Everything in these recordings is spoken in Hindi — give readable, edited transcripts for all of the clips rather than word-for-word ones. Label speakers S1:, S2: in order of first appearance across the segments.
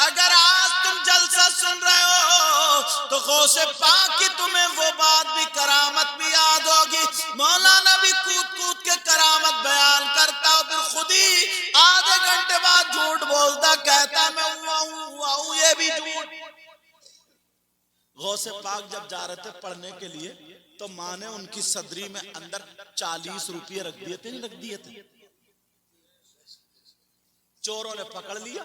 S1: अगर आज तुम जलसा सुन रहे हो तो गौसे पाक की तुम्हें वो बात भी करामत भी याद होगी। मौलाना भी कूद कूद के करामत बयान करता, फिर खुद ही आधे घंटे बाद झूठ बोलता, कहता मैं हुआ हूं, ये भी झूठ। गौसे पाक जब जा रहे थे पढ़ने के लिए तो माँ ने उनकी सदरी में अंदर 40 रुपये रख दिए थे, नहीं रख दिए थे? चोरों ने पकड़ लिया,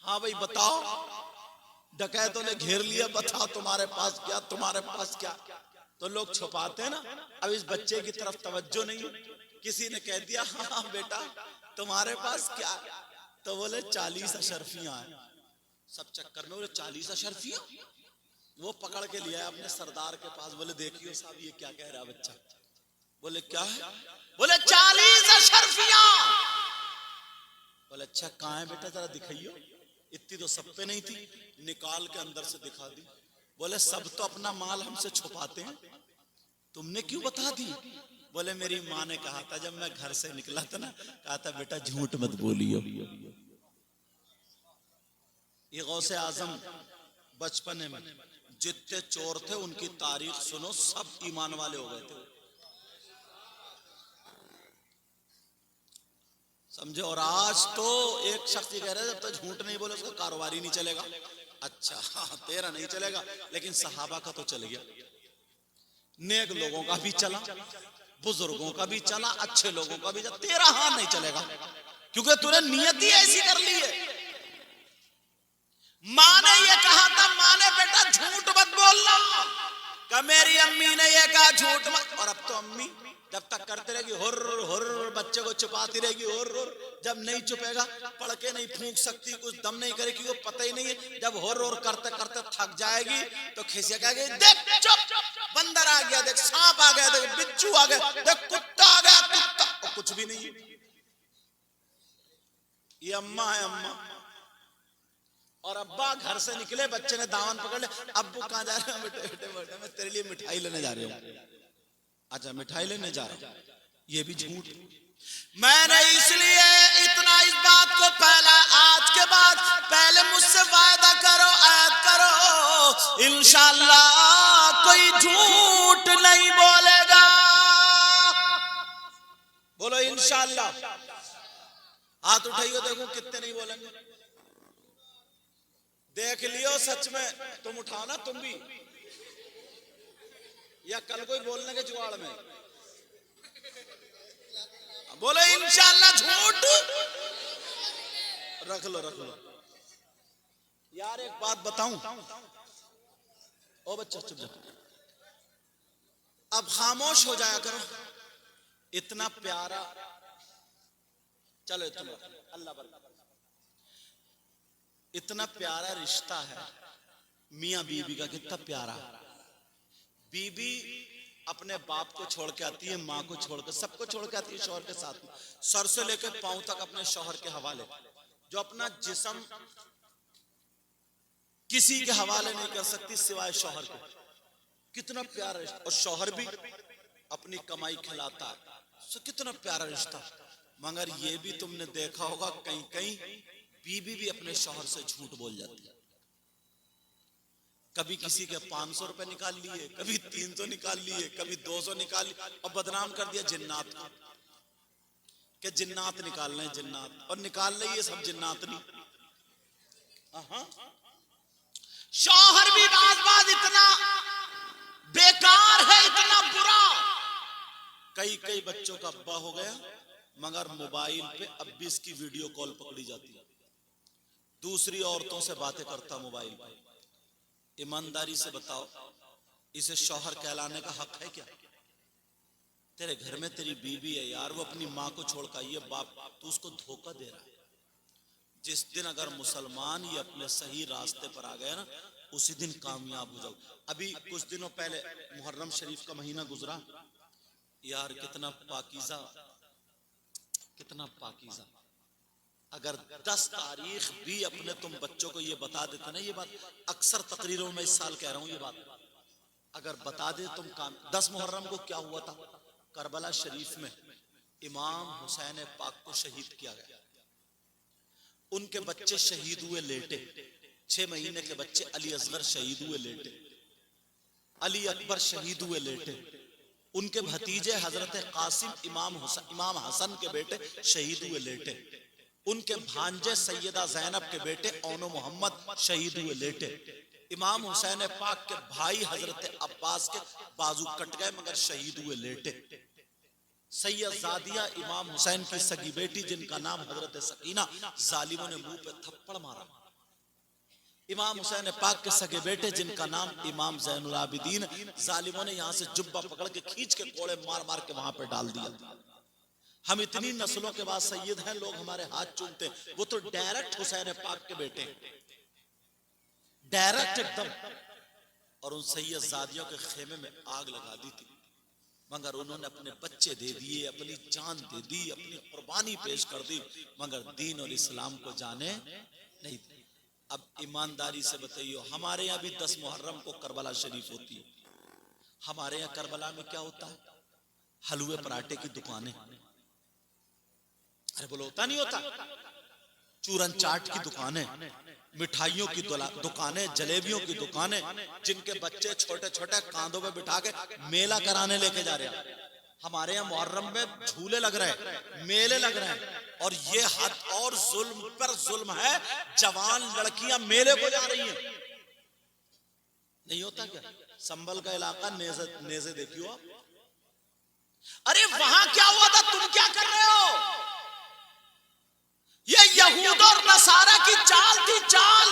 S1: हाँ भाई बताओ, डकैतों ने घेर लिया, बताओ तुम्हारे पास क्या, तुम्हारे पास क्या? तो लोग छुपाते हैं ना। अब इस बच्चे की तरफ तवज्जो नहीं, किसी ने कह दिया हाँ बेटा तुम्हारे पास क्या? तो बोले 40 अशरफियां हैं। सब चक्कर में बोले 40 अशरफियां। वो पकड़ के लिया अपने सरदार के पास, बोले देखियो साहब ये क्या कह रहा बच्चा। बोले क्या है? बोले 40 अशरफियां। बोले अच्छा कहाँ है बेटा, जरा दिखाइयो। इतनी तो सब पे नहीं थी, निकाल के अंदर से दिखा दी। बोले सब तो अपना माल हमसे छुपाते हैं, तुमने क्यों बता दी? बोले मेरी माँ ने कहा था जब मैं घर से निकला था ना, कहा था बेटा झूठ मत बोलियो। ये गौसे आजम बचपने में जितने चोर थे उनकी तारीख सुनो, सब ईमान वाले हो गए थे, समझे। और आज तो एक शख्स कह रहा है जब तक झूठ नहीं बोले उसका कारोबार ही नहीं चलेगा। अच्छा हाँ, तेरा नहीं चलेगा, लेकिन सहाबा का तो चल गया, नेक लोगों का भी चला, बुजुर्गों का भी चला, अच्छे लोगों का भी चला, तेरा हाँ नहीं चलेगा, क्योंकि तूने नियत ही ऐसी कर ली है। माँ ने ये कहा था, माँ ने बेटा झूठ मत बोलना, का मेरी अम्मी ने ये कहा झूठ मत। और अब तो अम्मी जब तक करते रहेगी हुर्र हुर्र, बच्चे को छुपाती रहेगी हुर्र हुर्र, जब नहीं छुपेगा, पढ़ के नहीं फूंक सकती, कुछ दम नहीं करेगी, वो पता ही नहीं है। जब हुर्र हुर्र करते करते थक जाएगी तो खिसिया कहेगी देख चुप, बंदर आ गया, देख सांप आ गया, देख बिच्छू आ गया, देख कुत्ता आ गया, कुत्ता। और कुछ भी नहीं, ये अम्मा है अम्मा। और अब्बा घर से निकले, बच्चे ने दामन पकड़ ले, अब्बू कहाँ जा रहे हो? बेटे बेटे बेटे मैं तेरे लिए मिठाई लेने जा रही हूँ। अच्छा मिठाई लेने जा रहा हूँ, ये भी झूठ। मैंने इसलिए इतना इस बात को फैला, आज के बाद पहले मुझसे वायदा करो, ऐद करो, इंशाअल्लाह कोई झूठ नहीं बोलेगा। बोलो इंशाअल्लाह। हाथ उठाइए, देखो कितने नहीं बोलेंगे। देख लियो सच में, तुम उठाओ ना तुम भी, या कल कोई बोलने के जुगाड़ में बोलो इंशाअल्लाह झूठ रख लो, रख लो। यार एक बात बताऊं, ओ बच्चा चुप जा, अब खामोश हो जाया करो। इतना प्यारा, चलो तुम अल्लाह बरकत, इतना प्यारा रिश्ता है मियां बीबी का, कितना प्यारा। बीबी अपने बाप को छोड़ के आती है, माँ को छोड़ के, सबको छोड़ के आती है शौहर के साथ में, सर से लेकर पांव तक अपने शौहर के हवाले। जो अपना जिस्म किसी के हवाले नहीं कर सकती सिवाय शौहर के। कितना प्यारा रिश्ता, और शौहर भी अपनी कमाई खिलाता है, सो कितना प्यारा रिश्ता। मगर ये भी तुमने देखा होगा कहीं कहीं बीबी भी अपने शौहर से झूठ बोल जाती है। कभी किसी के 500 रुपए निकाल लिए, कभी 300 निकाल लिए, कभी 200 निकाल लिए, और बदनाम कर दिया जिन्नात को, कि जिन्नात निकाल रहे हैं, जिन्नात, और निकाल रही है सब जिन्नात नहीं। शौहर भी बात इतना बेकार है, इतना बुरा। कई बच्चों का अब्बा हो गया, मगर मोबाइल पे अब भी इसकी वीडियो कॉल पकड़ी जाती है, दूसरी औरतों से बातें करता मोबाइल पे। ईमानदारी से बताओ, इसे शौहर कहलाने का हक है क्या? तेरे घर में तेरी बीवी है यार, वो अपनी माँ को छोड़ कर, ये बाप तू उसको धोखा दे रहा है। जिस दिन अगर मुसलमान ये अपने सही रास्ते पर आ गए ना, उसी दिन कामयाब हो जाओ। अभी कुछ दिनों पहले मुहर्रम शरीफ का महीना गुजरा यार, कितना पाकीज़ा, कितना पाकीज़ा। अगर 10 तारीख भी अपने तुम बच्चों को ये बता देते ना, ये बात अक्सर तकरीरों में इस साल कह रहा हूं, ये बात अगर बता दे तुम काम। 10 मुहर्रम को क्या हुआ था? करबला शरीफ में इमाम हुसैन पाक को शहीद किया गया। उनके बच्चे शहीद हुए लेटे, 6 महीने के बच्चे अली असगर शहीद हुए लेटे, अली अकबर शहीद हुए लेटे, उनके भतीजे हजरत कासिम इमाम हसन के बेटे शहीद हुए लेटे, उनके भांजे सैयदा जैनब के बेटे औनो मोहम्मद शहीद हुए लेटे, इमाम हुसैन पाक के भाई हजरत अब्बास के बाजू कट गए मगर शहीद हुए लेटे, सैयदादिया इमाम हुसैन की सगी बेटी जिनका नाम हजरत सकीना, जालिमों ने मुंह पे थप्पड़ मारा। इमाम हुसैन पाक के सगे बेटे जिनका नाम इमाम ज़ैनुल आबिदीन, जालिमों ने यहां से जुब्बा पकड़ के खींच के कोड़े मार मार के वहां पे डाल दिया। हम इतनी नस्लों के बाद सैयद हैं, लोग हमारे हाथ चूमते, वो तो डायरेक्ट हुसैन पाक के बेटे, डायरेक्ट एकदम। और उन सैयद जादियों के खेमे में आग लगा दी थी, मगर उन्होंने अपने बच्चे दे दिए, अपनी जान दे दी, अपनी कुर्बानी पेश कर दी, मगर दीन और इस्लाम को जाने नहीं दी। अब ईमानदारी से बताइए, हमारे यहाँ भी 10 मुहर्रम को करबला शरीफ होती है, हमारे यहाँ करबला में क्या होता है? हलवे पराठे की दुकानें, अरे बोलो होता नहीं होता? चूरन चाट की दुकानें, मिठाइयों की दुकानें, जलेबियों की दुकानें, जिनके बच्चे छोटे छोटे कांधों पे बिठा के मेला कराने लेके जा रहे हैं। हमारे यहाँ मुहर्रम में झूले लग रहे हैं, मेले लग रहे हैं, और ये हद और जुल्म पर जुल्म है, जवान लड़कियां मेले को जा रही हैं। नहीं होता क्या? संभल का इलाका नेज़े देखियो आप, अरे वहां क्या हुआ था, तुम क्या कर रहे हो? ये यहूद और नसारा की चाल थी, चाल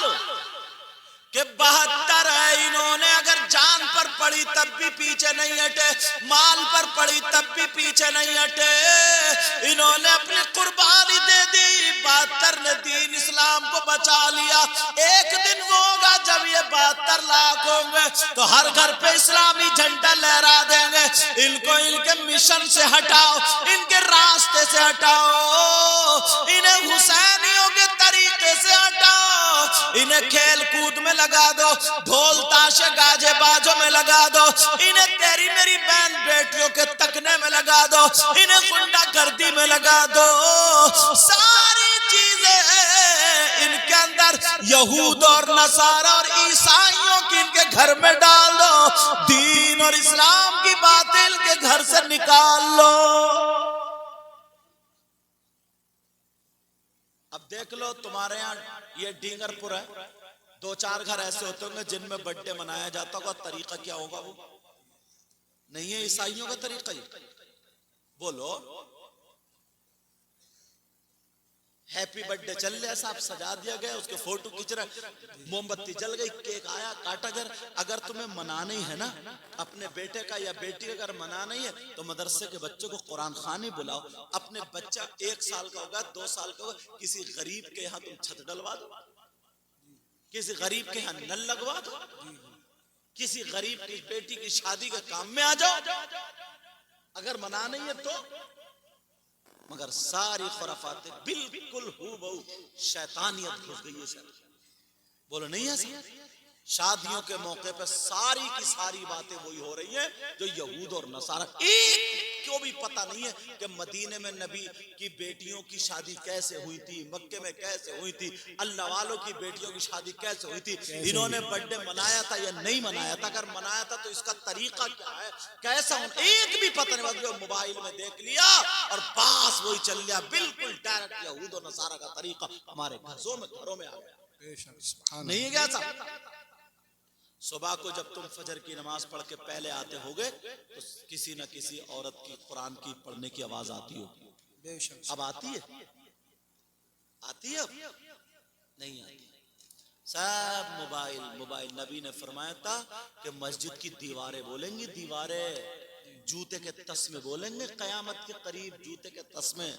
S1: कि 72 है, इन्होंने अगर जान पर पड़ी तब भी पीछे नहीं हटे, माल पर पड़ी तब भी पीछे नहीं हटे, इन्होंने अपनी कुर्बानी दे दी, 72 ने दीन इस्लाम को बचा लिया। एक दिन वो होगा जब ये 72 लाख होंगे तो हर घर पे इस्लामी झंडा लहरा देंगे। इनको इनके मिशन से हटाओ, इनके रास्ते से हटाओ, इन्हें हुसैनियों के तरीके से हटाओ, इन्हें खेल कूद में लगा दो, ढोल ताशे गाजे बाजों में लगा दो, इन्हें तेरी मेरी बहन बेटियों के तकने में लगा दो, इन्हें गुंडागर्दी में लगा दो, सारी चीजें इनके अंदर यहूद और नसारा और ईसाइयों की इनके घर में डाल दो, दीन और इस्लाम की बातें इनके घर से निकाल लो। अब देख लो, तुम्हारे यहाँ ये डींगरपुर है, 2-4 घर ऐसे होते होंगे जिनमें बर्थडे मनाया जाता होगा, तरीका क्या होगा? वो नहीं है ईसाइयों का तरीका ही। बोलो, हैप्पी बर्थडे चल रहा है, साहब सजा दिया गया, उसके फोटो खींच रहे, मोमबत्ती जल गई, केक आया, काटा गया। अगर तुम्हें मनाना ही है ना अपने बेटे का या बेटी का, अगर मनाना ही है तो मदरसे के बच्चों को कुरान खानी बुलाओ। अपने बच्चा 1 साल का होगा, 2 साल का होगा, किसी गरीब के यहाँ तुम छत डलवा दो, किसी गरीब के यहाँ नल लगवा दो, किसी गरीब की बेटी की शादी के काम में आ जाओ, अगर मना नहीं है तो। मगर सारी खुराफातें बिल्कुल हूबहू शैतानियत घुस गई है सर। बोलो नहीं है सर? शादियों के मौके पर सारी की सारी बातें वही हो रही हैं जो यहूद और नसारा। एक को भी पता नहीं है कि मदीने में नबी की बेटियों की शादी कैसे हुई थी, मक्के में कैसे हुई थी, अल्लाह वालों की बेटियों की शादी कैसे हुई थी, इन्होंने बर्थडे मनाया था या नहीं मनाया था, अगर मनाया था तो इसका तरीका क्या है, कैसा, एक भी पता नहीं। बस मोबाइल में देख लिया और बस वही चल लिया, बिल्कुल डायरेक्ट यहूद और नसारा का तरीका हमारे घरों में आ गया। नहीं है क्या साहब? सुबह को जब तुम फजर की नमाज पढ़ के पहले आते होगे तो किसी न किसी औरत की कुरान की पढ़ने की आवाज आती होगी। अब आती है? आती है? अब नहीं आती। सब मोबाइल मोबाइल। नबी ने फरमाया था कि मस्जिद की दीवारें बोलेंगी, दीवारें जूते के तस्मे बोलेंगे, कयामत के करीब जूते के तस्मे,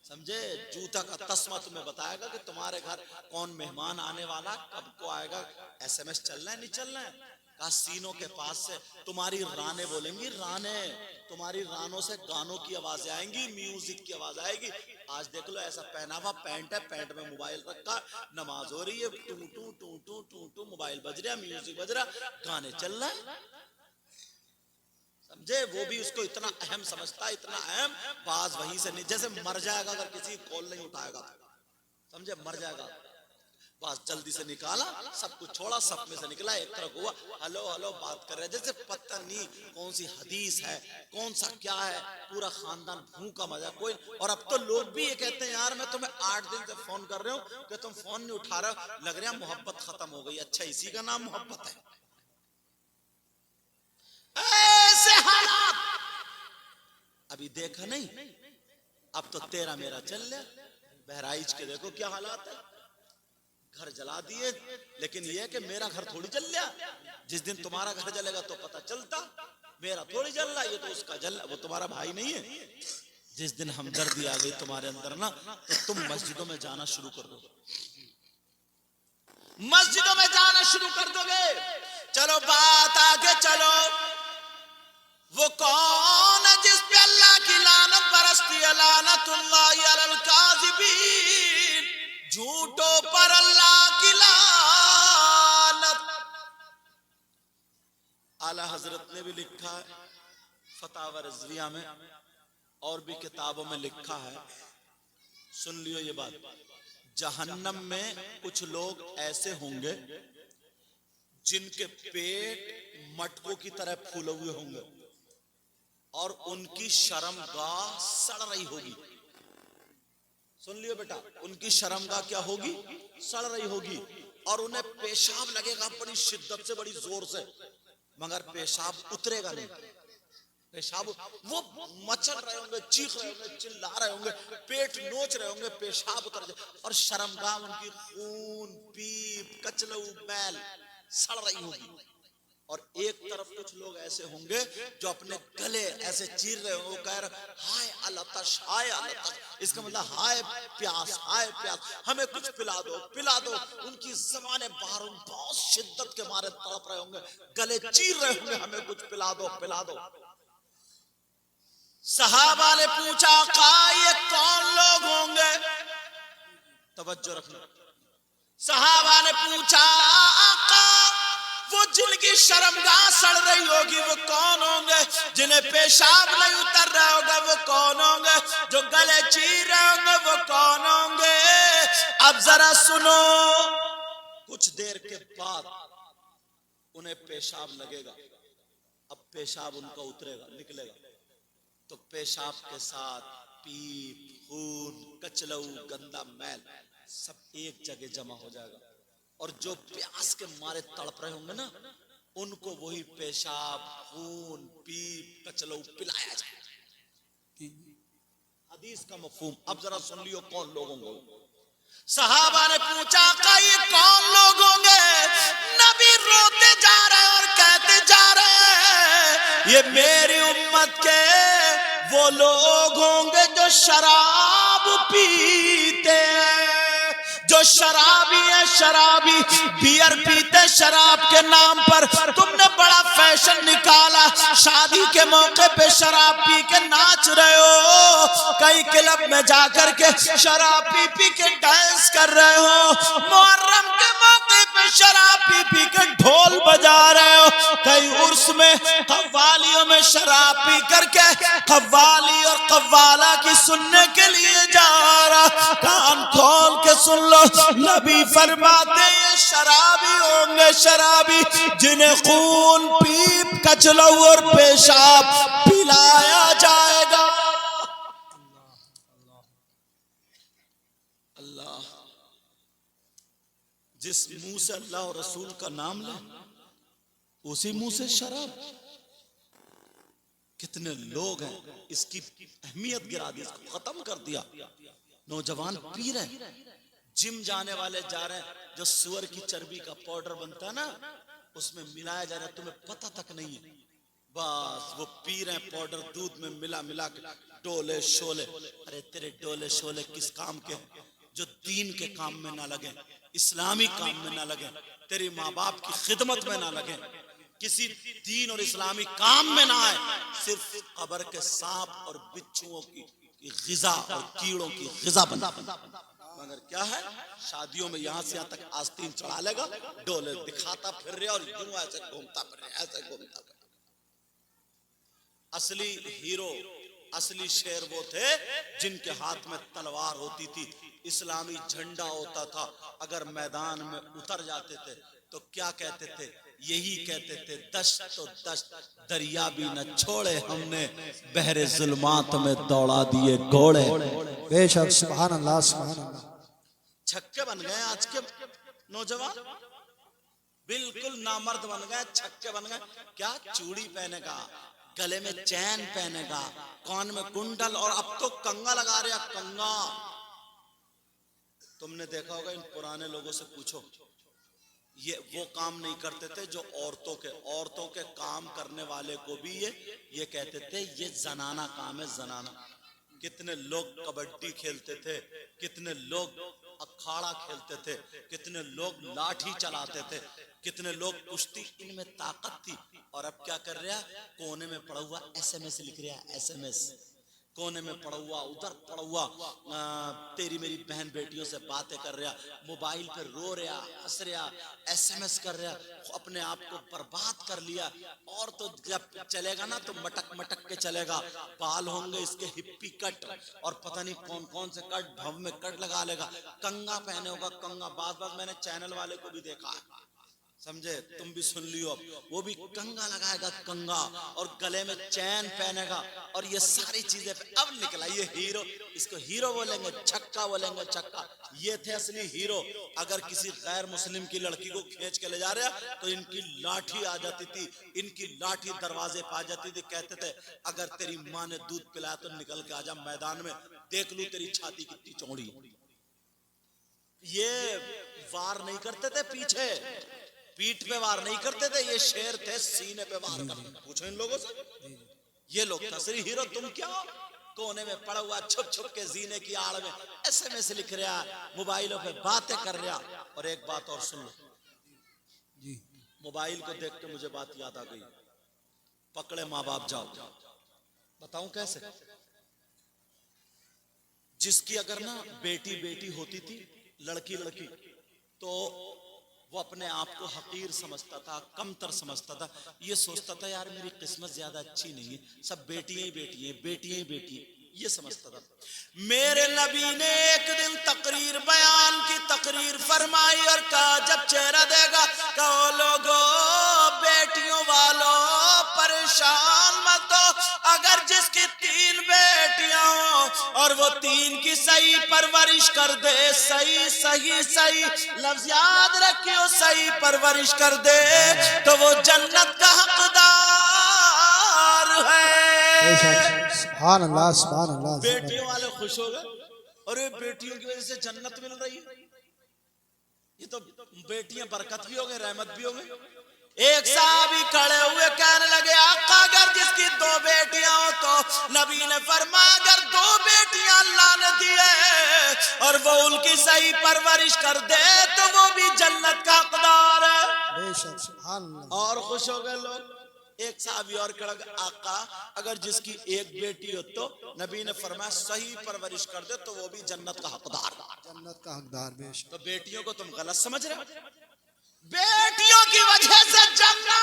S1: समझे? जूता का तस्मा तुम्हें बताएगा कि तुम्हारे घर कौन मेहमान आने वाला, कब को आएगा, SMS चलना है नहीं चलना है। कहा सीनों के पास से तुम्हारी राने बोलेंगी, राने, तुम्हारी रानों से गानों की आवाज आएंगी, म्यूजिक की आवाज आएगी। आज देख लो ऐसा पहनावा, पैंट है, पैंट में मोबाइल रखा, नमाज हो रही है, टू टू टू टू टू टू मोबाइल बज रहा, म्यूजिक बज रहा, गाने चल रहा है, समझे? वो भी उसको इतना अहम समझता है, इतना अहम, बाज वहीं से नहीं, जैसे मर जाएगा अगर किसी कॉल नहीं उठाएगा तो, समझे, मर जाएगा। बस जल्दी से निकाला, सब कुछ छोड़ा, सब में से निकला, एक तरफ हुआ, हेलो हेलो बात कर रहे हैं, जैसे पता नहीं कौन सी हदीस है, कौन सा क्या है, पूरा खानदान भूखा मजा कोई। और अब तो लोग भी ये कहते हैं, यार मैं तुम्हें 8 दिन से फोन कर रहे हूँ कि तुम फोन नहीं उठा रहे हो, लग रहा है मोहब्बत खत्म हो गई। अच्छा, इसी का नाम मोहब्बत है? ऐसे हालात अभी देखा नहीं, अब तो तेरा मेरा चल रहा। बहराइच के देखो क्या हालात है, घर जला दिए, लेकिन यह कि मेरा घर थोड़ी जल गया। जिस दिन तुम्हारा घर जलेगा तो पता चलता, मेरा थोड़ी जल रहा, ये तो उसका जल रहा, वो तुम्हारा भाई नहीं है। जिस दिन हमदर्दी आ गई तुम्हारे अंदर ना, तो तुम मस्जिदों में जाना शुरू कर दो, मस्जिदों में जाना शुरू कर दोगे। चलो बात आगे चलो, वो कौन है जिस पे अल्लाह की लानत बरसती है? लानतुल्लाहि अलल काज़िबीन, झूठों पर अल्लाह की लानत। आला हजरत ने भी लिखा है फतावा रज़विया में, और भी किताबों में लिखा है, सुन लियो ये बात। जहन्नम में कुछ लोग ऐसे होंगे जिनके पेट मटकों की तरह फूले हुए होंगे और उनकी शर्मगाह सड़ रही होगी। सुन लियो बेटा, उनकी शर्मगाह क्या होगी? सड़ रही होगी। और उन्हें पेशाब लगेगा बड़ी शिद्दत से, बड़ी जोर से, मगर पेशाब उतरेगा नहीं। पेशाब वो मचल रहे होंगे, चीख रहे होंगे, चिल्ला रहे होंगे, पेट नोच रहे होंगे, पेशाब उतर जाए, और शर्मगाह उनकी खून पीप कचलऊ मैल सड़ रही होगी। और एक तरफ कुछ लोग ऐसे होंगे जो अपने गले ऐसे चीर रहे होंगे, वो कह रहे हाय अलतश, हाय अलतश, इसका मतलब हाय प्यास, हाय प्यास, हमें कुछ पिला दो, पिला दो। उनकी ज़बानें बाहर बहुत शिद्दत के मारे तड़प रहे होंगे, गले चीर रहे होंगे, हमें कुछ पिला दो, पिला दो। सहाबा ने पूछा, का ये कौन लोग होंगे? तवज्जो रखना। सहाबा ने पूछा, आका वो जिनकी शर्मगाह सड़ रही होगी वो कौन होंगे? जिन्हें पेशाब नहीं उतर रहा होगा वो कौन होंगे? जो गले चीर रहे होंगे वो कौन होंगे? अब जरा सुनो, कुछ देर के बाद उन्हें पेशाब लगेगा। अब पेशाब उनका उतरेगा, निकलेगा, तो पेशाब के साथ पीप, खून, कचलऊ, गंदा मैल सब एक जगह जमा हो जाएगा। और जो प्यास के मारे तड़प रहे होंगे ना, उनको वही पेशाब, खून, पीप, कचलऊ पिलाया जाए। हदीस का मफहूम अब जरा सुन लियो, कौन लोग होंगे? सहाबा ने पूछा, का ये कौन लोग होंगे? नबी रोते जा रहे और कहते जा रहे हैं, ये मेरी उम्मत के वो लोग होंगे जो शराब पीते हैं, जो शराबी है, शराबी बियर पीते शराब के नाम पर। तुमने बड़ा फैशन निकाला, शादी के मौके पे शराब पी के नाच रहे हो, कई क्लब में जाकर के शराब पी पी के डांस कर रहे हो, मुहर्रम के मौके पे शराब पी पी के ढोल बजा रहे हो, कई उर्स में कव्वालियों में शराब पी करके कव्वाली और कव्वाला की सुनने के लिए जा रहा। कान खोल के सुन लो, नबी फरमाते हैं शराबी होंगे, शराबी जिन्हें खून पीप कचलऊ और पेशाब पिलाया जाएगा। अल्लाह, जिस मुंह से अल्लाह और रसूल का नाम ले, उसी मुंह से शराब। कितने लोग हैं इसकी अहमियत गिरा दी, इसको खत्म कर दिया। नौजवान पी रहे हैं, जिम जाने वाले जा रहे हैं, जो सुअर की चर्बी का पाउडर बनता है ना, उसमें मिलाया जा रहा है, तुम्हें पता तक नहीं है। बस वो पी रहे हैं पाउडर, दूध में मिला मिला के डोले शोले। अरे तेरे डोले शोले किस काम के? जो दीन के काम में ना लगे, इस्लामी काम में ना लगे, तेरी माँ बाप की खिदमत में ना लगे, किसी दीन और इस्लामी काम में ना आए, सिर्फ कब्र के सांप और बिच्छुओं की ग़िज़ा और कीड़ों की ग़िज़ा बना। मगर क्या है, शादियों में यहाँ से यहाँ तक आस्तीन चढ़ा लेगा, डोले दिखाता फिर रहे और यूं ऐसे घूमता फिर रहे, ऐसे घूमता फिर। असली हीरो, असली शेर वो थे जिनके हाथ में तलवार होती थी, इस्लामी झंडा होता था, अगर मैदान में उतर जाते थे तो क्या कहते थे? यही कहते थे, दश्त तो दश्त दरिया भी न छोड़े, हमने बहरे जुल्मात में दौड़ा दिए घोड़े।
S2: बेशक, सुभान अल्लाह, सुभान अल्लाह।
S1: छक्के बन गए आज के नौजवान, बिल्कुल नामर्द बन गए, छक्के बन गए। क्या चूड़ी पहनेगा, गले में चैन पहनेगा, कान में कुंडल, और अब तो कंगा लगा रहे, कंगा। तुमने देखा होगा, इन पुराने लोगों से पूछो, ये वो काम नहीं करते थे जो औरतों के काम करने वाले को भी ये कहते थे ये जनाना काम है, जनाना। कितने लोग कबड्डी खेलते थे, कितने लोग अखाड़ा खेलते थे, कितने लोग लाठी चलाते थे, कितने लोग कुश्ती, इनमें ताकत थी। और अब क्या कर रहा है? कोने में पड़ा हुआ SMS लिख रहा है, SMS कोने में पड़ा हुआ, उधर पड़ा हुआ, तेरी मेरी बहन बेटियों से बातें कर रहा, मोबाइल पे रो रहा, हंस रहा, SMS कर रहा, अपने आप को बर्बाद कर लिया। और तो जब चलेगा ना तो मटक मटक के चलेगा, बाल होंगे इसके हिप्पी कट, और पता नहीं कौन कौन से कट, भव में कट लगा लेगा, कंगा पहने होगा, कंगा। बात मैंने चैनल वाले को भी देखा है, समझे? तुम भी सुन लियो, अब वो भी कंगा लगाएगा, कंगा, और गले में चैन पहनेगा, और ये सारी चीजें अब निकला ये हीरो। इसको हीरो बोलेंगे, छक्का बोलेंगे, छक्का। ये थे असली हीरो। अगर किसी गैर मुस्लिम की लड़की को खींच के ले जा रहे तो इनकी लाठी आ जाती थी, इनकी लाठी दरवाजे पे आ जाती थी। कहते थे अगर तेरी माँ ने दूध पिलाया तो निकल के आजा मैदान में, देख लू तेरी छाती कितनी चौड़ी। ये वार नहीं करते थे पीछे, पीठ पे वार नहीं करते थे, ये शेर थे, सीने पे वार करते। पूछो इन लोगों से, ये लोग असली हीरो। तुम क्या कोने में पड़ा हुआ, छुप छुप के जीने की आड़ में SMS लिख रहा, मोबाइलों पे बातें कर रहा। और एक बात और सुन लो, मोबाइल को देख के मुझे बात याद आ गई। पकड़े माँ बाप जाओ, बताऊं कैसे? जिसकी अगर ना बेटी बेटी होती थी, लड़की लड़की, तो वो अपने आप को हकीर समझता था, कमतर समझता था। ये सोचता था यार मेरी किस्मत ज्यादा अच्छी नहीं है, सब बेटियां ही बेटियां, बेटियां ही बेटियां, ये समझता था। मेरे नबी ने एक दिन तकरीर बयान की, तकरीर फरमाई और कहा जब चेहरा देगा कहो लोगो बेटियों वालों परेशान मत हो, अगर जिसकी 3 बेटियां हो और वो 3 की सही परवरिश कर दे, सही सही सही लफ्ज याद रखियो, सही परवरिश कर दे तो वो जन्नत का हकदार है।
S2: सुभान अल्लाह, सुभान अल्लाह।
S1: बेटियों वाले खुश हो गए, अरे बेटियों की वजह से जन्नत मिल रही है, ये तो बेटियां बरकत भी हो गए, रहमत भी हो गई। एक साहबी खड़े हुए कहने लगे आका अगर जिसकी 2 बेटियां हो तो नबी ने फरमाया अगर 2 बेटियां अल्लाह ने दी है और वो उनकी सही परवरिश कर दे तो वो भी जन्नत का हकदार है।
S2: बेशक, सुभान अल्लाह।
S1: और खुश हो गए लोग। एक साहबी और खड़ा, आका अगर जिसकी 1 बेटी हो तो नबी ने फरमाया सही परवरिश कर दे तो वो भी जन्नत का हकदार,
S2: जन्नत का हकदार। बेशक।
S1: तो बेटियों को तुम गलत समझ रहे हो, बेटियों की वजह से जन्नत।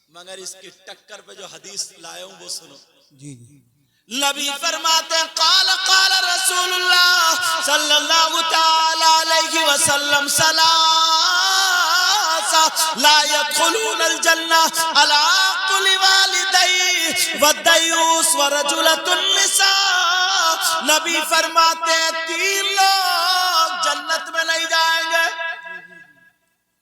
S1: मगर इसकी टक्कर पे जो हदीस लाया हूं वो सुनो।
S2: जी।
S1: नबी फरमाते हैं काल काल रसूलुल्लाह सल्लल्लाहु तआला अलैहि वसल्लम सलासा ला यदखुलूनल जन्नह अला कुल्ली वालिदैहि वद्दयूस व रजुलतुन निसा। नबी फरमाते हैं 3 लोग जन्नत में नहीं जाएंगे।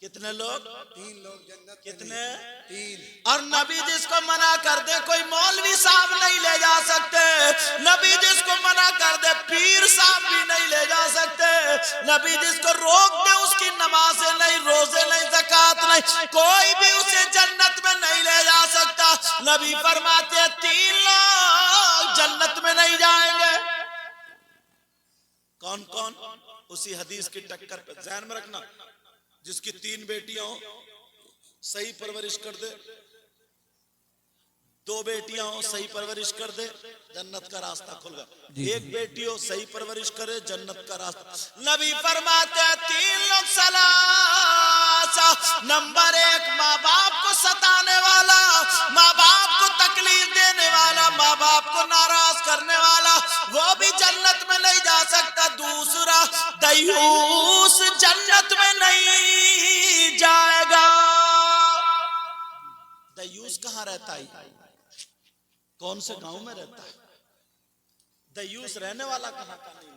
S1: कितने लोग?
S2: 3 लोग जन्नत।
S1: कितने?
S2: 3।
S1: और नबी जिसको मना कर दे कोई मौलवी साहब नहीं ले जा सकते, नबी जिसको मना कर दे पीर साहब भी नहीं ले जा सकते, नबी जिसको रोक दे उसकी नमाजें नहीं, रोजे नहीं, ज़कात नहीं, कोई भी उसे जन्नत में नहीं ले जा सकता। नबी फरमाते हैं 3 लोग जन्नत में नहीं जाएंगे। कौन कौन? उसी हदीस की टक्कर पे ध्यान में रखना, जिसकी 3 बेटियां हो सही परवरिश कर दे, 2 बेटियां हो सही परवरिश कर दे, जन्नत का रास्ता खुल गया। 1 बेटी हो सही परवरिश करे, जन्नत का रास्ता। नबी फरमाते हैं 3 लोग सलासा। नंबर 1 माँ बाप को सताने वाला, माँ बाप को तकलीफ देने वाला, माँ बाप को नाराज करने वाला, वो भी जन्नत में नहीं जा सकता। करता दूसरा दयूस जन्नत में नहीं जाएगा। दयूस कहाँ रहता है? कौन से गांव में रहता है? दयूस रहने वाला कहाँ का नहीं?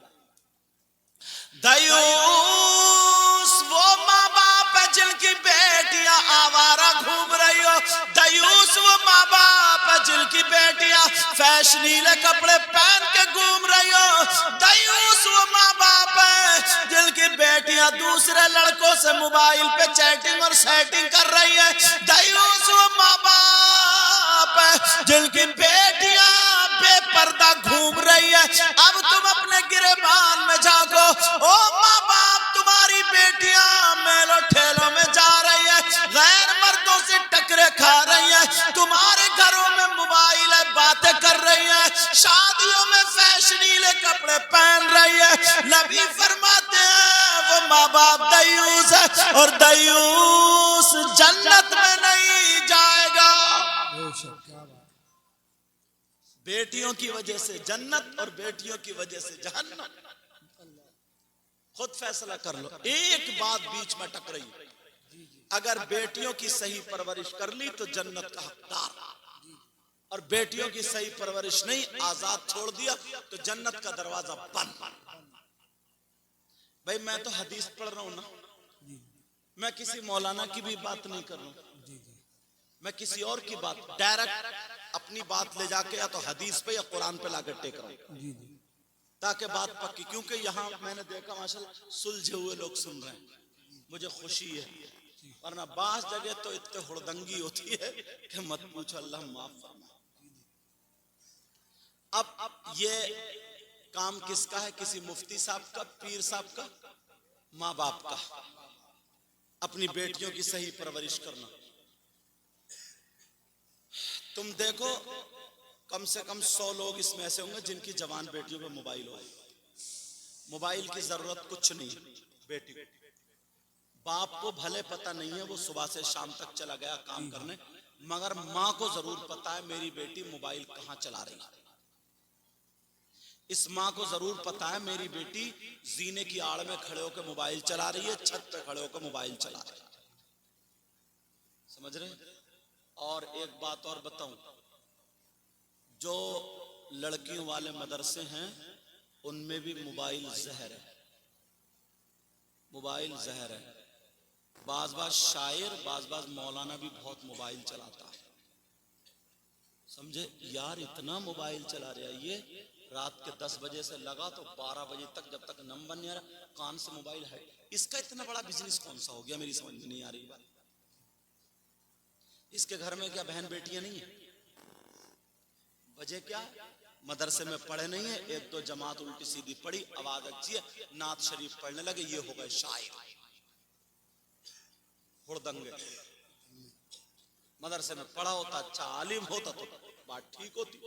S1: दयूस वो माँ बाप है जिनकी बेटियां आवारा घूम रही हो। दयूस वो माँ बाप है जिनकी बेटियां फैशनीले कपड़े पहन के घूम रही हो। दयूस वो माँ बाप है जिनकी बेटियां दूसरे लड़कों से मोबाइल पे चैटिंग और सेटिंग कर रही है। दयूस वो माँ बाप है जिनकी बेटियां बेपर्दा घूम रही है। अब तुम अपने गिरेबान में झांको, ओ माँ बाप तुम्हारी बेटियां मेलो ठेलों में जा रही है, गैर मर्दों से टकरे खा रही है, तुम्हारे घरों में मोबाइल है, बातें कर रही है, शादियों में फैशनीले कपड़े पहन रही है। नबी फरमाते हैं वो माँ बाप दयूस है और दयूस जन्नत में नहीं जाएगा।
S2: बेशक, क्या बात।
S1: बेटियों की वजह से जन्नत और बेटियों की वजह से जहन्नम। खुद फैसला कर लो। एक बात बीच में टक रही, अगर बेटियों की सही परवरिश कर ली तो जन्नत का हकदार, और बेटियों की सही परवरिश नहीं, आजाद छोड़ दिया तो जन्नत का दरवाजा बंद। भाई मैं तो हदीस पढ़ रहा हूं ना, मैं किसी मौलाना की भी बात नहीं कर रहा हूं, मैं किसी और की बात डायरेक्ट अपनी बात ले जाके या तो हदीस पे या कुरान पे लाकर टेक रहा हूं ताकि बात पक्की। क्योंकि यहाँ मैंने देखा माशाल्लाह सुलझे हुए लोग सुन रहे हैं, मुझे खुशी है, वरना बास जगह तो इतने हुड़दंगी होती है कि मत पूछो, अल्लाह माफ फरमाए। अब ये काम किसका है? किसी मुफ्ती साहब का, पीर साहब का, माँ बाप का, अपनी बेटियों की सही परवरिश करना। तुम देखो कम से कम 100 लोग इसमें ऐसे होंगे जिनकी जवान बेटियों पे मोबाइल हो। मोबाइल की जरूरत कुछ नहीं बेटी को, बाप को भले पता नहीं है, वो सुबह से शाम तक चला गया काम करने, मगर माँ को जरूर पता है मेरी बेटी मोबाइल कहाँ चला रही है। इस माँ को जरूर पता है मेरी बेटी जीने की आड़ में खड़े होकर मोबाइल चला रही है, छत पे खड़े होकर मोबाइल चला रही है। समझ रहे? और एक बात और बताऊं, जो लड़कियों वाले मदरसे हैं उनमें भी मोबाइल जहर है, मोबाइल जहर है। बाज शायर, बाज मौलाना भी बहुत मोबाइल चलाता है। समझे यार, इतना मोबाइल चला रहा है ये, रात के 10 बजे से लगा तो 12 बजे तक, जब तक नम बन नहीं आ रहा कान से मोबाइल है। इसका इतना बड़ा बिजनेस कौन सा हो गया, मेरी समझ में नहीं आ रही बात। इसके घर में क्या बहन बेटियां नहीं है? वजह क्या? मदरसे में पढ़े नहीं है, 1-2 जमात उल्टी सीधी पढ़ी, आवाज अच्छी है, नात शरीफ पढ़ने लगे, ये हो गए शायर, हुड़दंगे। मदरसे में पढ़ा होता, अच्छा आलिम होता तो बात ठीक होती।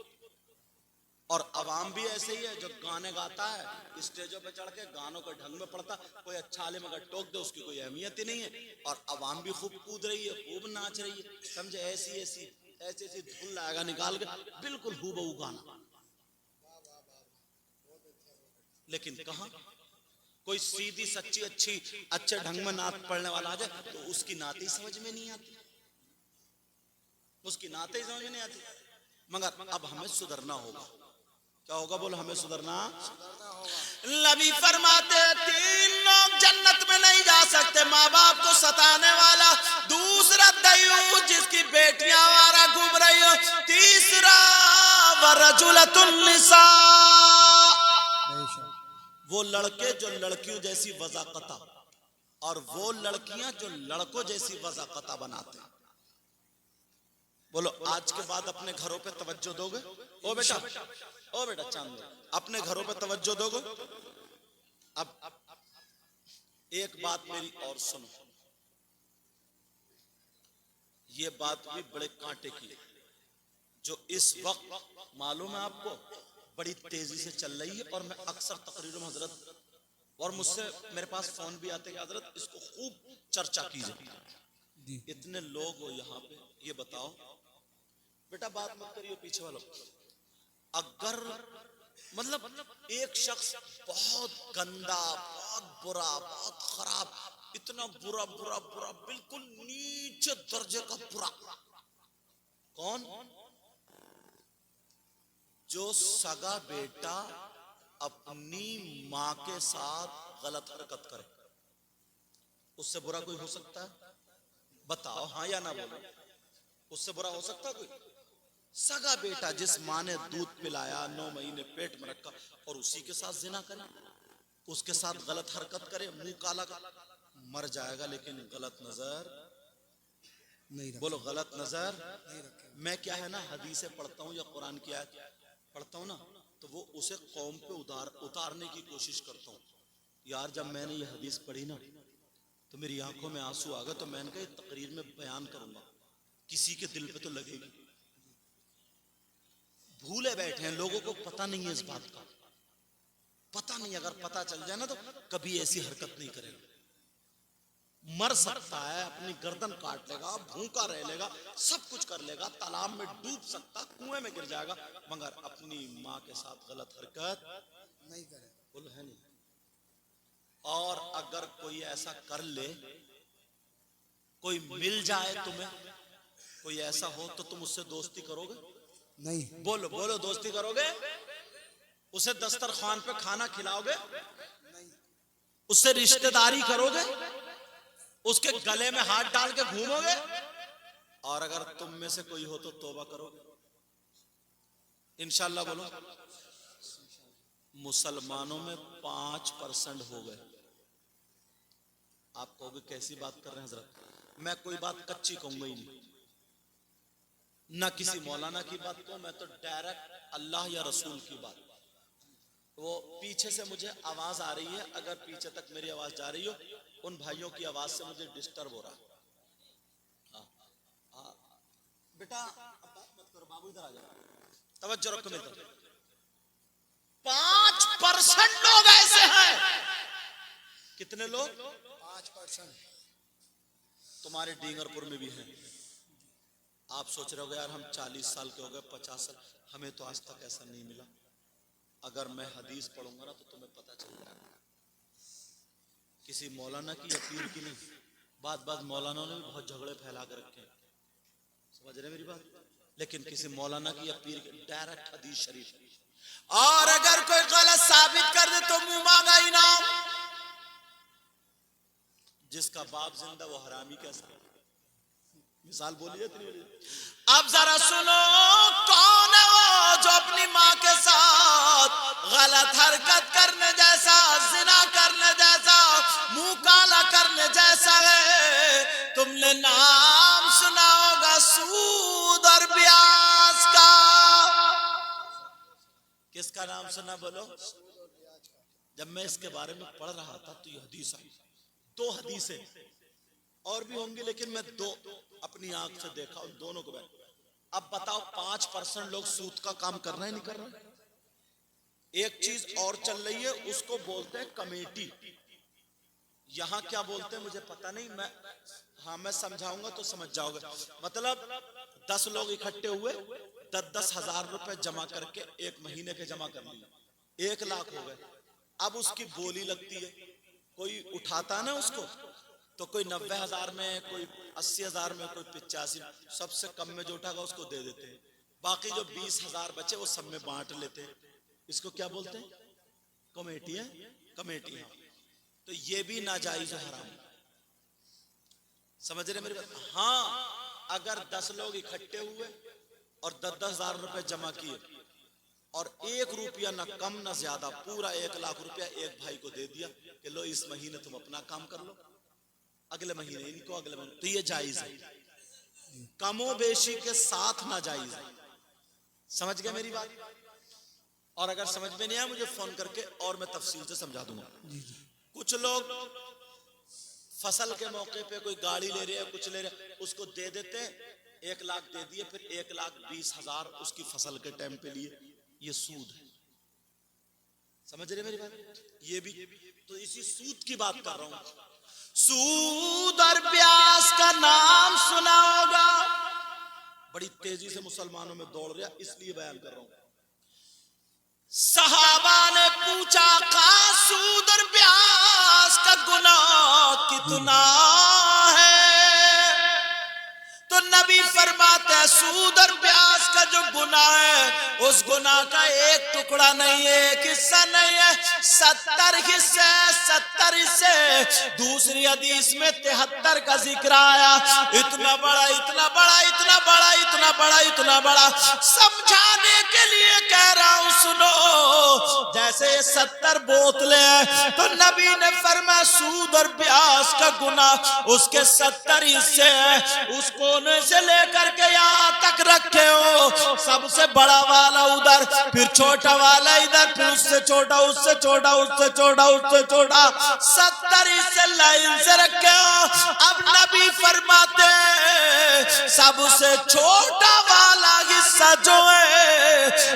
S1: और अवाम भी ऐसे ही है, जो गाने गाता है स्टेजों पे चढ़ के गानों के ढंग में पढ़ता, कोई अच्छा आलिम अगर टोक दे उसकी कोई अहमियत ही नहीं है। और अवाम भी खूब कूद रही है, खूब नाच रही है, समझे, ऐसी ऐसी ऐसी ऐसी धुन लाएगा निकाल के, बिल्कुल हूबहू गाना। लेकिन कहां कोई सीधी सच्ची अच्छी अच्छे ढंग में नात पढ़ने वाला आ जाए तो उसकी नात ही समझ में नहीं आती, उसकी नात ही समझ में नहीं आती। मगर अब हमें सुधरना होगा। क्या होगा? बोलो, हमें सुधरना। नबी फरमाते 3 लोग जन्नत में नहीं जा सकते, माँ बाप को सताने वाला, दूसरा दयूस जिसकी बेटियां आवारा घूम रही हो, तीसरा वरजुलतुन निसा, वो लड़के जो लड़कियों जैसी वज़ाक़ता, और वो लड़कियां जो लड़कों जैसी वज़ाक़ता बनाते हैं। बोलो, आज के बाद अपने घरों पे तवज्जो दोगे? ओ बेटा चांद, अपने घरों पे तवज्जो दोगे? अब एक बात मेरी और सुनो, ये बात भी बड़े कांटे की है, जो इस वक्त मालूम है आपको बड़ी तेजी से चल रही है। और मैं अक्सर तकरीरों में हजरत, और मुझसे मेरे पास फोन भी आते हैं, हजरत इसको खूब चर्चा कीजिए। इतने लोग हो यहाँ पे, ये बताओ बेटा, बात मत करियो पीछे वालों, अगर मतलब एक शख्स बहुत गंदा, बहुत बुरा, बहुत खराब, इतना बुरा बुरा बुरा, बिल्कुल नीचे दर्जे का बुरा। कौन? जो सगा बेटा अपनी मां के साथ गलत हरकत करे, उससे बुरा कोई हो सकता है? बताओ हाँ या ना बोलो। उससे बुरा हो सकता है कोई? सगा बेटा जिस माँ ने दूध पिलाया, 9 महीने पेट में रखा, और उसी के साथ जिना करे, उसके साथ गलत हरकत करे, मुंह काला कर, मर जाएगा लेकिन गलत नजर
S2: नहीं रखे,
S1: बोलो, गलत नजर
S2: नहीं रखे।
S1: मैं क्या है ना, हदीसें पढ़ता हूँ या कुरान की आयत पढ़ता हूँ ना, तो वो उसे कौम पे उतारने की कोशिश करता हूँ। यार जब मैंने ये हदीस पढ़ी ना, तो मेरी आंखों में आंसू आ गए। तो मैंने कहा तकरीर में बयान करूंगा, किसी के दिल पे तो लगेगी। भूले बैठे हैं, लोगों को पता नहीं है इस बात का, पता नहीं। अगर पता चल जाए ना तो कभी ऐसी हरकत नहीं करेगा। मर सकता है, अपनी गर्दन काट लेगा, भूखा रह लेगा, सब कुछ कर लेगा, तालाब में डूब सकता, कुएं में गिर जाएगा, मगर अपनी माँ के साथ गलत हरकत
S2: नहीं करे।
S1: बोलो है नहीं। और अगर कोई ऐसा कर ले, कोई मिल जाए तुम्हें, कोई ऐसा हो, तो तुम उससे दोस्ती करोगे?
S2: नहीं,
S1: बोलो बोलो, दोस्ती करोगे? उसे दस्तरखान पे खाना खिलाओगे? उससे रिश्तेदारी करोगे? उसके गले में हाथ डाल के घूमोगे? और अगर तुम में से कोई हो तो तौबा करोगे? इंशाल्लाह बोलो। मुसलमानों में 5% हो गए। आप कहोगे कैसी बात कर रहे हैं हजरत? मैं कोई बात कच्ची कहूंगा ही नहीं, ना किसी मौलाना की बात को, मैं तो डायरेक्ट अल्लाह या रसूल की बात। वो पीछे से मुझे आवाज आ रही है, अगर पीछे तक मेरी आवाज जा रही हो, उन भाइयों की आवाज से मुझे डिस्टर्ब हो रहा है। बेटा अब बात मत करो, बाबू इधर आ जाओ, तवज्जो रखो मेरी तरफ। 5% लोग ऐसे हैं। कितने लोग?
S2: 5%।
S1: तुम्हारे डींगरपुर में भी हैं। आप सोच रहे हो यार हम 40 साल के हो गए, 50 साल, हमें तो आज तक ऐसा नहीं मिला। अगर मैं हदीस पढ़ूंगा ना तो तुम्हें पता चल जाएगा। किसी मौलाना की या पीर की नहीं, बात मौलाना ने भी बहुत झगड़े फैला कर रखे हैं, समझ रहे मेरी बात? लेकिन किसी मौलाना की या पीर की डायरेक्ट हदीस शरीफ, और अगर कोई गलत साबित कर दे तो मुंह मांगा इनाम। जिसका बाप जिंदा वो हरामी कैसा? मिसाल बोलिए इतनी बड़ी। अब जरा सुनो, कौन है वो जो अपनी माँ के साथ गलत हरकत करने जैसा, जिना करने जैसा, मुंह काला करने जैसा है? तुमने नाम सुना होगा सूद और ब्याज का। किसका नाम सुना बोलो? जब मैं इसके बारे में पढ़ रहा था तो ये हदीस आई, 2 हदीसें और भी होंगी, लेकिन मैं 2 अपनी आंख से देखा, उन दोनों को बैठ। अब बताओ 5% लोग सूद का काम कर रहे हैं, नहीं कर रहे? एक चीज और चल रही है, उसको बोलते हैं कमेटी। यहां क्या बोलते हैं मुझे पता नहीं, मैं समझाऊंगा तो समझ जाओगे। मतलब 10 लोग इकट्ठे हुए, 10-10 हजार रुपए जमा करके 1 महीने के जमा कर लिए, 1 लाख हो गए। अब उसकी बोली लगती है, कोई उठाता ना उसको, तो कोई 90,000 में, कोई 80,000 में, कोई 85, सबसे कम में जो उठागा उसको दे देते हैं। बाकी जो 20,000 बचे वो सब में बांट लेते हैं। इसको क्या बोलते हैं? कमेटी है, कमेटी। हाँ, तो ये भी नाजायज हराम, समझ रहे मेरी बात? हाँ, अगर 10 लोग इकट्ठे हुए और 10-10 हजार रुपए जमा किए और 1 रुपया ना कम ना ज्यादा, पूरा 1 लाख रुपया एक भाई को दे दिया कि लो इस महीने तुम अपना काम कर लो, अगले महीने इनको, अगले महीने, तो ये जायज है। कमो बेशी के साथ ना जायज है। समझ गए मेरी बात? और अगर समझ में नहीं आया मुझे फोन करके और मैं तफसील से समझा दूंगा। कुछ लोग फसल के मौके पे कोई गाड़ी ले रहे हैं, कुछ ले रहे हैं, उसको दे देते हैं, 1 लाख दे दिए, फिर 1,20,000 उसकी फसल के टाइम पे लिए, ये सूद है। समझ रहे मेरी बात? ये भी तो इसी सूद की बात कर रहा हूं। सूद और ब्याज का नाम सुना होगा, बड़ी तेजी से मुसलमानों में दौड़ रहा, इसलिए बयान कर रहा हूं। सहाबा ने पूछा का सूद और ब्याज का गुनाह कितना है? तो नबी फरमाते हैं सूद और ब्याज का जो गुनाह है उस गुनाह का एक टुकड़ा नहीं है, एक हिस्सा नहीं है, 70 हिस्से, 70 हिस्से। दूसरी हदीस में 73 का जिक्र आया। इतना बड़ा, इतना बड़ा, इतना बड़ा, इतना बड़ा, इतना बड़ा, समझाने के लिए कह रहा हूं सुनो। जैसे ये 70 बोतलें हैं तो नबी ने फरमाया सूद और ब्याज का गुनाह उसके 70 हिस्से हैं। उस कोने से लेकर के यहाँ तक रखे हो, सबसे बड़ा वाला उधर, फिर छोटा वाला इधर, फिर उससे छोटा, उससे छोटा, उससे छोटा, उससे छोटा, 70 हिस्से लाइन से रखे हो। अब नबी फरमाते हैं सबसे छोटा वाला हिस्सा जो है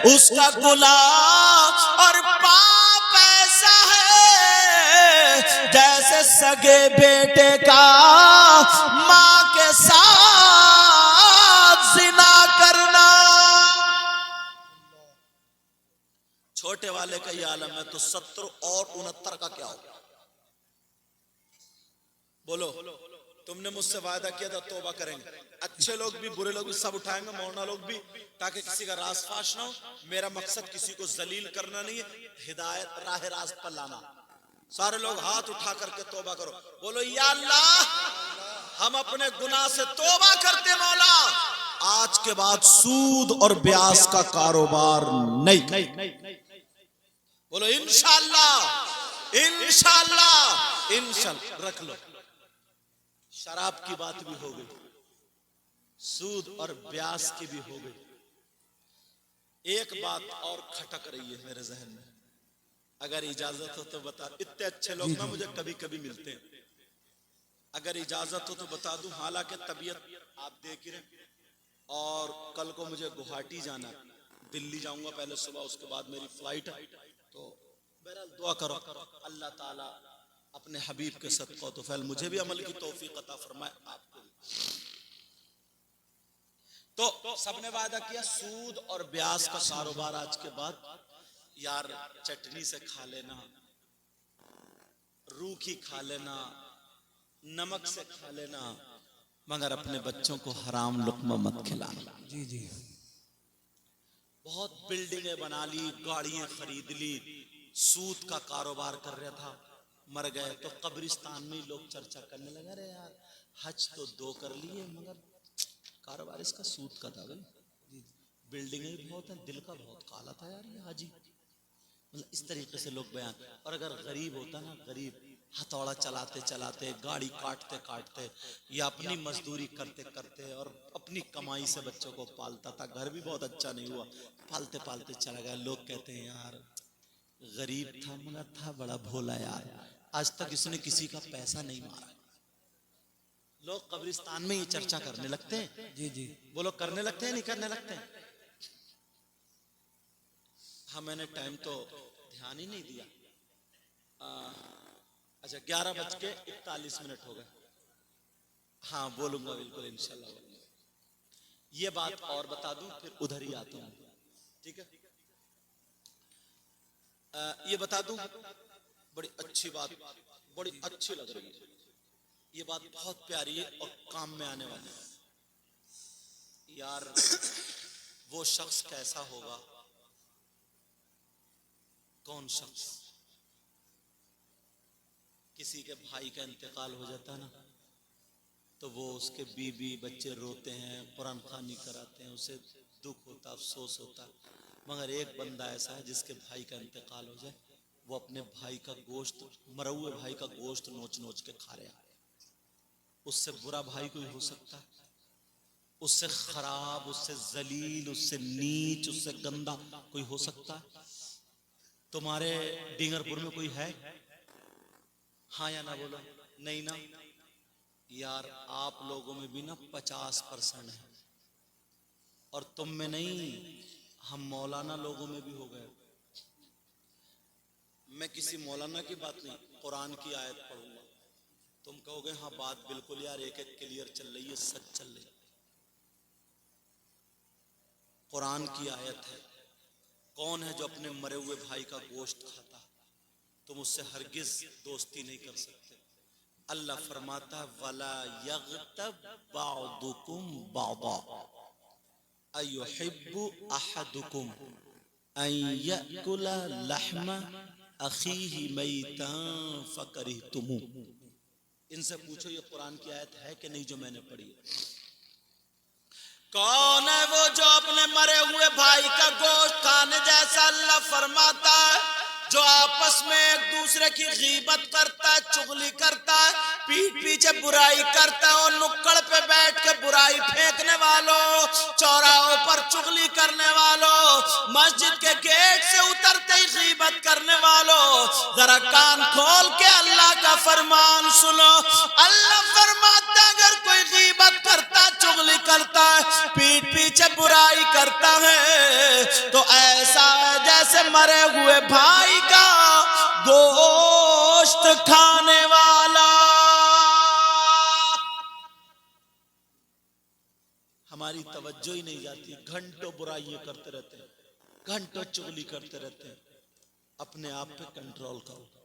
S1: उसका गुनाह और पाप ऐसा है जैसे सगे बेटे का मां के साथ जिना करना। छोटे वाले का ये आलम है तो 70 और 69 का क्या होगा? बोलो। तुमने मुझसे वायदा किया था तौबा करेंगे, अच्छे लोग भी बुरे लोग भी सब उठाएंगे, मौलाना लोग भी, ताकि किसी का रास फाश ना हो। मेरा मकसद किसी को जलील करना नहीं है, हिदायत राह रास्त पर लाना। सारे लोग हाथ उठा करके तौबा करो, बोलो या अल्लाह हम अपने गुनाह से तौबा करते मौला, आज के बाद सूद और ब्याज का कारोबार नहीं। बोलो इंशाअल्लाह, इंशाअल्लाह, इंशाअल्लाह। रख लो। शराब की बात भी हो गई, सूद और ब्याज की भी हो गई। एक बात और खटक रही है मेरे जहन में, अगर इजाजत हो तो बता। इतने अच्छे लोग ना मुझे कभी कभी मिलते हैं, अगर इजाजत हो तो बता दूं। हालांकि तबीयत आप देख ही रहे, और कल को मुझे गुवाहाटी जाना है, दिल्ली जाऊंगा पहले सुबह, उसके बाद मेरी फ्लाइट है। तो बहरहाल दुआ करो अल्लाह ताला अपने हबीब के सदक़े तो फैल मुझे भी अमल की तौफीक अता फरमाए, आपको। तो सबने वादा किया सूद और ब्याज का कारोबार आज के बाद यार चटनी से खा लेना, रूखी खा लेना, नमक से खा लेना, मगर अपने बच्चों को हराम लुक़मा मत खिलाना।
S2: जी जी।
S1: बहुत बिल्डिंगें बना ली, गाड़ियां खरीद ली, सूद का कारोबार कर रहा था, मर गए तो कब्रिस्तान में लोग चर्चा करने लगे, अरे यार हज तो 2 कर लिए मगर कारोबार इसका सूद का था। भाई बिल्डिंगें भी बहुत हैं, दिल का बहुत काला था यार ये हाजी। मतलब इस तरीके से लोग बयान। और अगर गरीब होता ना, गरीब हथौड़ा चलाते चलाते, गाड़ी काटते काटते, या अपनी मजदूरी करते करते और अपनी कमाई से बच्चों को पालता था, घर भी बहुत अच्छा नहीं हुआ, पालते पालते चला गया। लोग कहते हैं यार गरीब था मगर था बड़ा भोला यार, आज तक इसने किसी का पैसा नहीं मारा। लोग कब्रिस्तान में ये चर्चा करने लगते हैं।
S2: जी जी।
S1: वो लोग करने लगते हैं, नहीं करने लगते हैं? हाँ मैंने टाइम तो ध्यान ही नहीं दिया। अच्छा 11:41 हो गए। हाँ बोलूंगा बिल्कुल इंशाल्लाह। ये बात और बता दूं फिर उधर ही आता हूं, ठीक है? ये बता दूं, बड़ी अच्छी बात, बड़ी अच्छी लग रही है ये बात, बहुत प्यारी है और काम में आने वाली है यार। वो शख्स कैसा होगा, कौन शख्स, किसी के भाई का इंतकाल हो जाता है ना, तो वो उसके बीवी बच्चे रोते हैं, कुरान खानी कराते हैं, उसे दुख होता, अफसोस होता। मगर एक बंदा ऐसा है जिसके भाई का इंतकाल हो जाए, वो अपने भाई का गोश्त, मरे हुए भाई का गोश्त नोच नोच के खा रहा है। उससे बुरा भाई कोई हो सकता है? उससे खराब, उससे जलील, उससे नीच, उससे गंदा कोई हो सकता है? तुम्हारे डिंगरपुर में कोई है? हाँ या ना बोलो। नहीं ना यार, आप लोगों में भी ना 50% है, और तुम में नहीं, हम मौलाना लोगों में भी हो गए। मैं किसी मौलाना की बात नहीं, कुरान की आयत पढ़ूंगा, तुम कहोगे हाँ बात बिल्कुल यार एक एक क्लियर चल रही है, सच चल रही है। कुरान की आयत है, कौन है जो अपने मरे हुए भाई का गोश्त खाता? तुम उससे हरगिज दोस्ती नहीं कर सकते। अल्लाह फरमाता है वला यग़तब बादुकुम बादा अयुहिब्बु अहदुकुम अन यअकुला लहमा अखीही मैतन फकरिहतुमू। इनसे पूछो ये कुरान की आयत है कि नहीं जो मैंने पढ़ी है? कौन है वो जो अपने मरे हुए भाई का गोश्त खाने जैसा? अल्लाह फरमाता है जो आपस में एक दूसरे की गीबत करता है, चुगली करता है, पीठ पीछे बुराई करता है, और नुक्कड़ पे बैठ के बुराई फेंकने वालों, चौराहों पर चुगली करने वालों, मस्जिद के गेट से उतरते ही गीबत करने वालों, जरा कान खोल के अल्लाह का फरमान सुनो। अल्लाह फरमाता अगर कोई गीबत करता, चुगली करता है, पीठ पीछे बुराई करता है, तो ऐसा है जैसे मरे हुए भाई का गोश्त खाने वाला। हमारी तवज्जो ही नहीं जाती, घंटों बुराइयां करते रहते हैं, घंटों चुगली करते रहते हैं। अपने आप पे कंट्रोल करो।